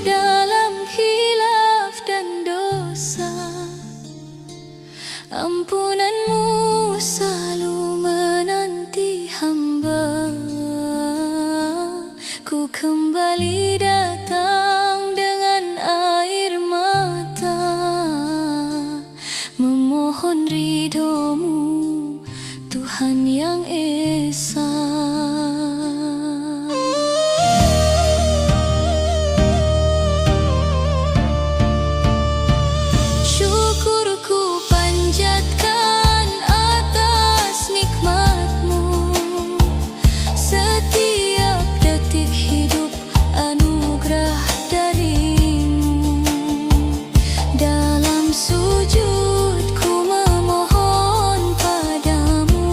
dalam khilaf dan dosa. Ampunanmu selalu menanti hamba. Ku kembali datang dengan air mata, memohon ridho-Mu, Tuhan yang esa. Syukurku panjatkan atas nikmat-Mu. Setiap detik hidup anugerah dari-Mu. Dalam sujudku memohon padamu,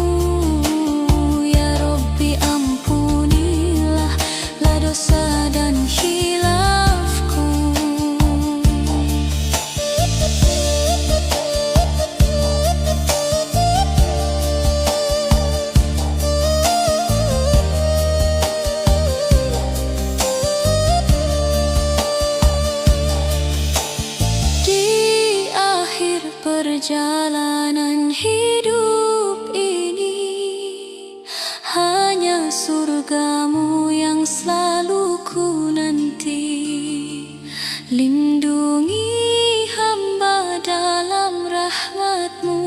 ya Rabbi ampunilah dosa dan khilafku. Di akhir perjalanan hidup ini, hanya surga-Mu yang selalu ku nanti. Lindungi hamba dalam rahmat-Mu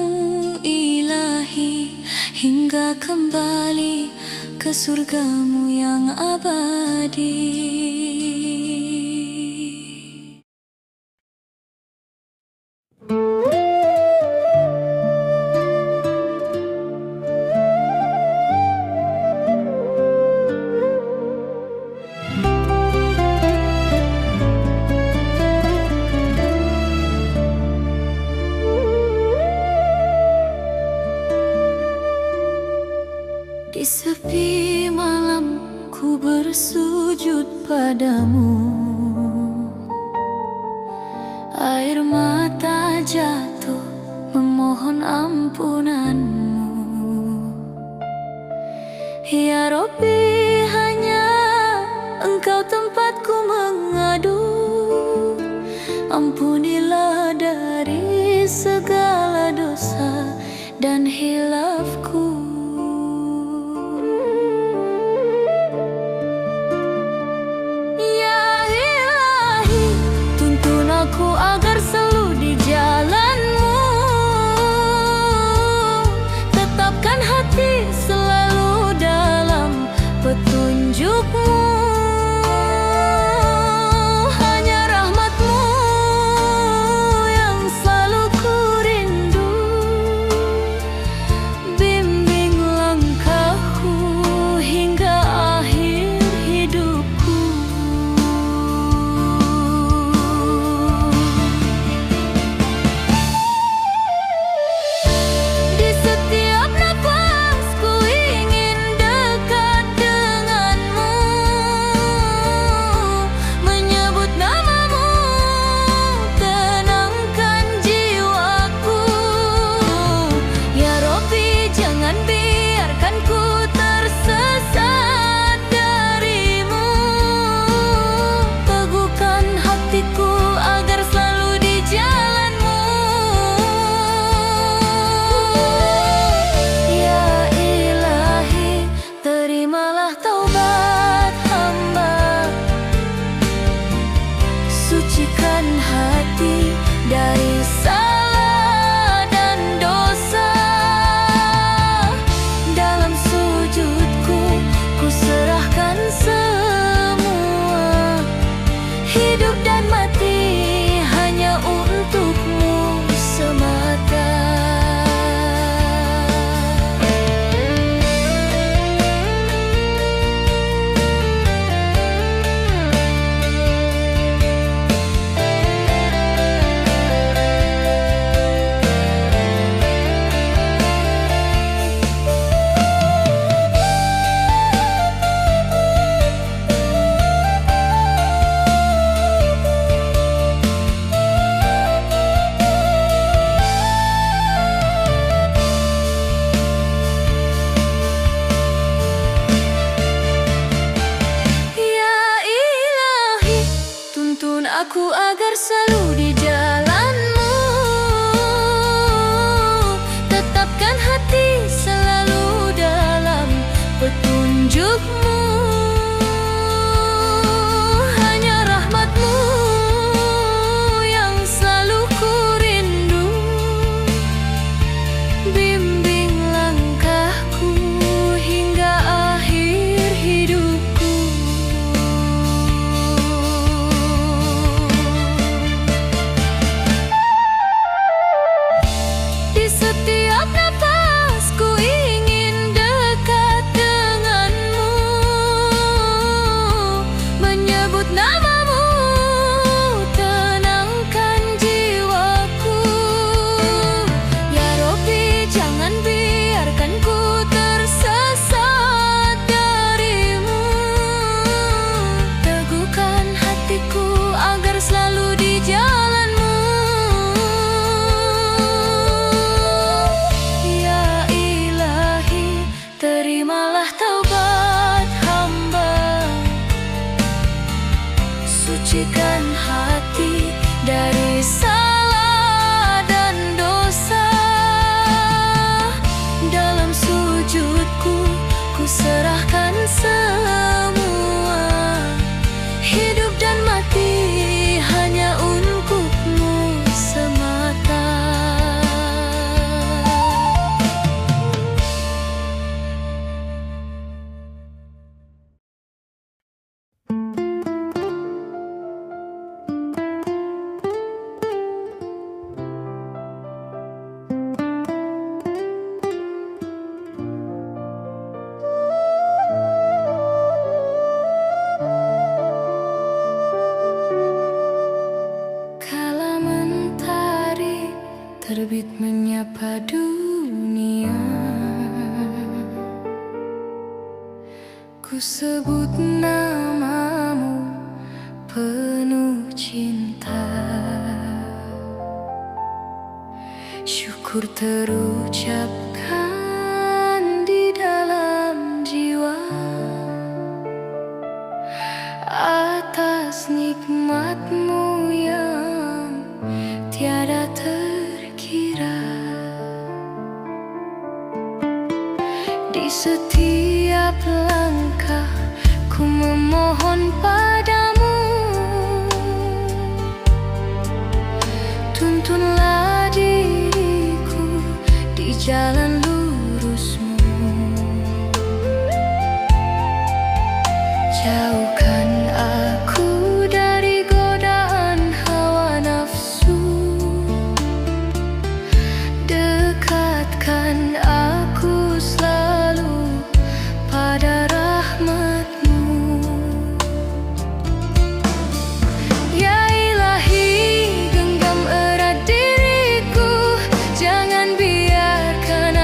Ilahi, hingga kembali ke surga-Mu yang abadi. Di sepi malam ku bersujud padamu, air mata jatuh memohon ampunan-Mu. Ya Rabbi, hanya Engkau tempatku mengadu. Ampunilah dari segala dosa dan hilafku. Aku agar selalu di jalan-Mu, tetapkan hati selalu dalam Tuntun aku agar selalu di jalanmu, tetapkan hati selalu dalam petunjukmu. Hanya rahmatmu yang selalu ku rindu, bimbing langkahku hingga akhir hidupku. Di setiap napasku ingin dekat denganmu, menyebut namamu tenangkan jiwaku. Ya Robbi, jangan biarkan ku tersesat darimu. Teguhkan hatiku agar selalu di jalanmu. Ya Ilahi, terimalah taubat hamba, sucikan hati dari salah dan dosa. Dalam sujudku ku serahkan semua, hidup dan mati hanya untukmu semata. Kala mentari terbit menyapa dunia, ku sebut namamu penuh cinta. Syukur terucapkan di dalam jiwa atas nikmatmu yang tiada terkira. Di setiap langkah ku memohon padamu, tuntunlah diriku di jalan lurusmu. Jauhkan aku dari godaan hawa nafsu, dekatkan aku selalu pada rahmatmu. Ya Ilahi, genggam erat diriku, jangan biarkan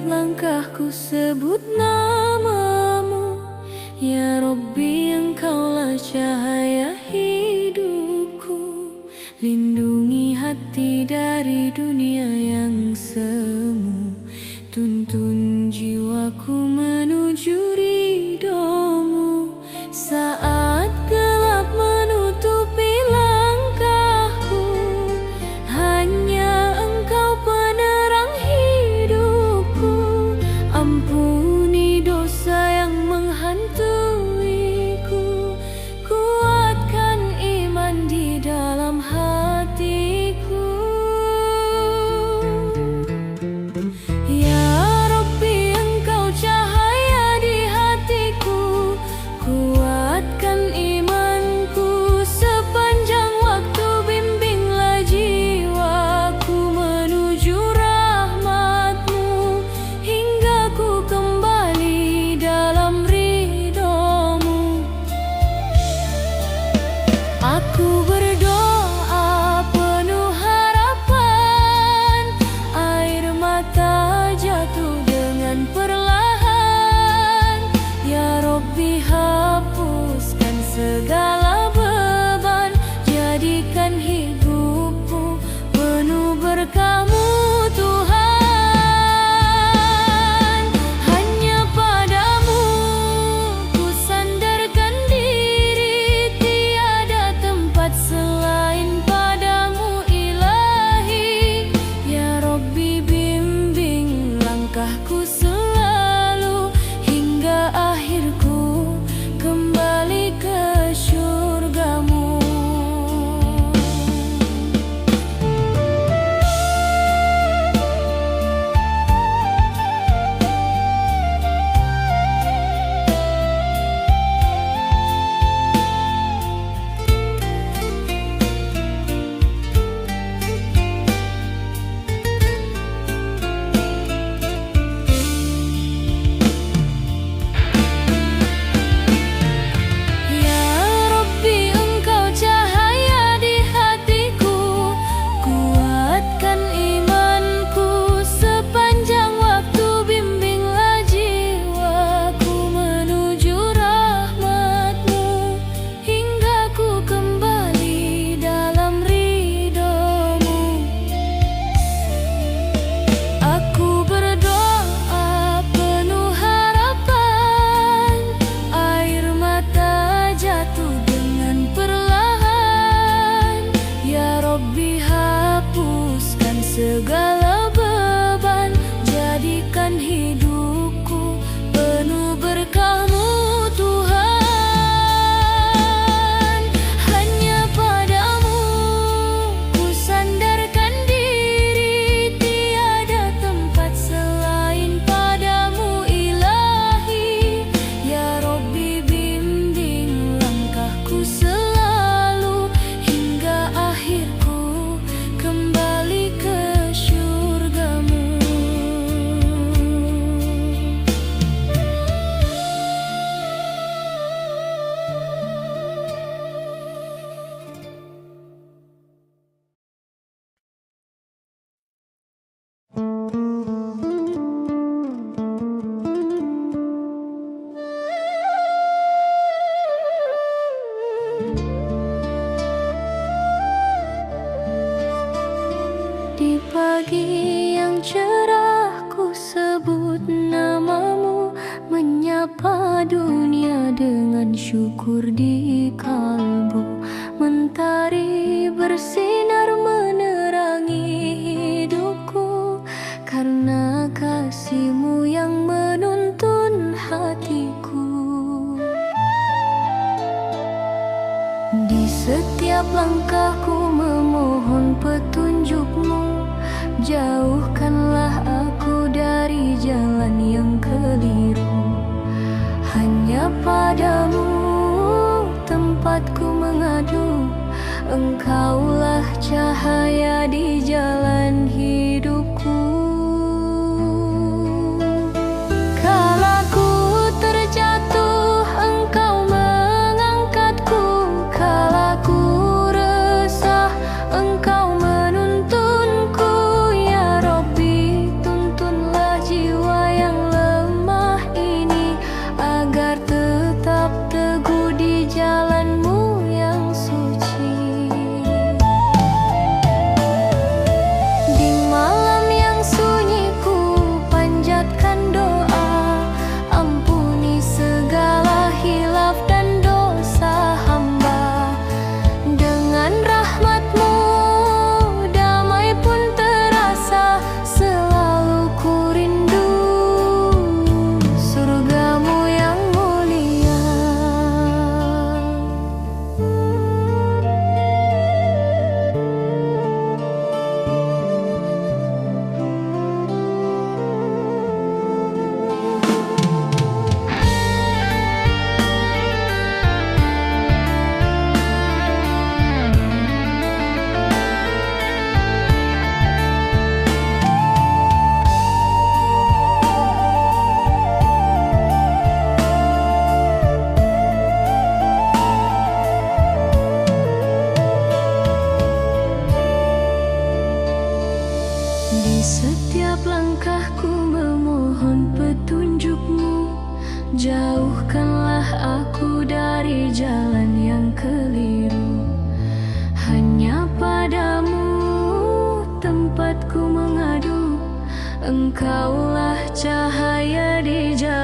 langkahku sebut namamu, ya Rabbi, Engkaulah cahaya hidupku. Lindungi hati dari dunia yang semu, tuntun jiwaku menuju ridhomu. Saat gelap menutupi langkahku, hanya Engkau penerang hidupku. Ampuni dosa yang menghantuiku, kuatkan iman di dalam hatiku. Ya Rabbi, Engkau cahaya di hatiku, kuatkan imanku sepanjang waktu. Bimbinglah jiwaku menuju rahmat-Mu, hingga ku kembali dalam ridho-Mu. Aku berdoa penuh harapan, air mata jatuh dengan perlahan. Ya Rabbi, hapuskan segala beban, jadikan hidupku penuh berkah-Mu Tuhan. Hanya padamu ku sandarkan diri, tiada tempat selain padamu Ilahi. Ya Rabbi, bimbing langkahku selalu, hingga akhirku kembali ke syurga-Mu. Ya Rabbi, Engkau cahaya di hatiku, kuatkan imanku sepanjang waktu. Bimbinglah jiwaku menuju rahmat-Mu, hingga ku kembali dalam ridho-Mu. Aku berdoa penuh harapan, air mata jatuh dengan perlahan. Ya Rabbi, hapuskan segala beban, jadikan hidupku penuh berkah-Mu Tuhan. Hanya padamu ku sandarkan diri, tiada tempat selain padamu Ilahi. Ya Rabbi, bimbing langkahku selalu, hingga akhirku kembali ke syurga-Mu. Di pagi yang cerah ku sebut namamu, menyapa dunia dengan syukur di kalbu. Mentari bersinar menerangi hidupku, karena kasih-Mu yang menuntun hatiku. Di setiap langkahku memohon petunjuk-Mu, jauhkanlah aku dari jalan yang keliru. Hanya padamu tempatku mengadu, Engkaulah cahaya di jalan hidupku. Kala ku terjatuh, Engkau mengangkatku. Kala ku resah, Engkau menuntunku. Ya Rabbi, tuntunlah jiwa langkahku memohon petunjukmu. Jauhkanlah aku dari jalan yang keliru. Hanya padamu tempatku mengadu, Engkaulah cahaya di jalan.